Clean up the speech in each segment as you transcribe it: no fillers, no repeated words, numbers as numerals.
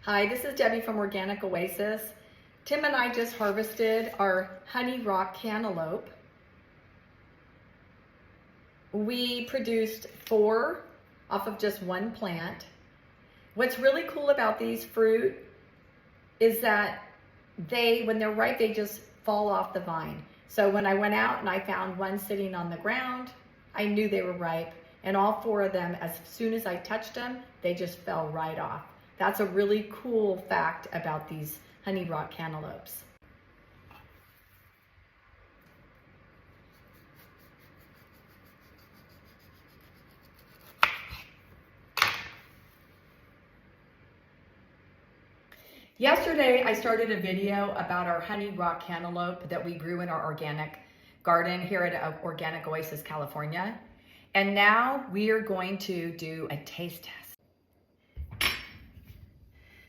Hi, this is Debbie from Organic Oasis. Tim and I just harvested our honey rock cantaloupe. We produced 4 off of just one plant. What's really cool about these fruit is that when they're ripe, they just fall off the vine. So when I went out and I found one sitting on the ground, I knew they were ripe. And all 4 of them, as soon as I touched them, they just fell right off. That's a really cool fact about these honey rock cantaloupes. Yesterday, I started a video about our honey rock cantaloupe that we grew in our organic garden here at Organic Oasis, California. And now we are going to do a taste test.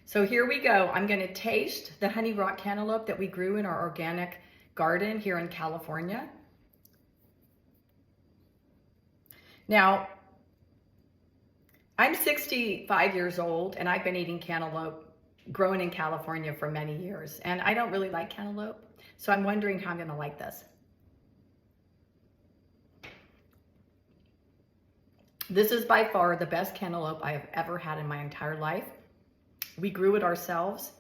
So here we go. I'm going to taste the honey rock cantaloupe that we grew in our organic garden here in California. Now, I'm 65 years old and I've been eating cantaloupe grown in California for many years. And I don't really like cantaloupe, so I'm wondering how I'm going to like this. This is by far the best cantaloupe I have ever had in my entire life. We grew it ourselves.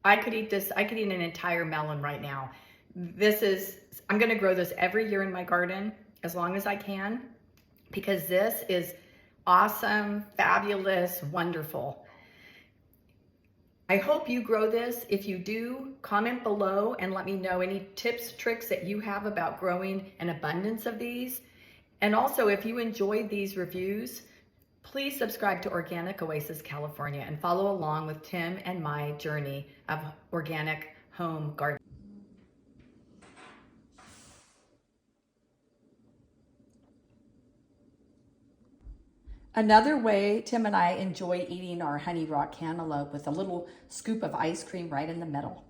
I could eat this, I could eat an entire melon right now. I'm gonna grow this every year in my garden as long as I can, because this is awesome, fabulous, wonderful. I hope you grow this. If you do, comment below and let me know any tips, tricks that you have about growing an abundance of these. And also, if you enjoyed these reviews, please subscribe to Organic Oasis California and follow along with Tim and my journey of organic home gardening. Another way Tim and I enjoy eating our honey rock cantaloupe with a little scoop of ice cream right in the middle.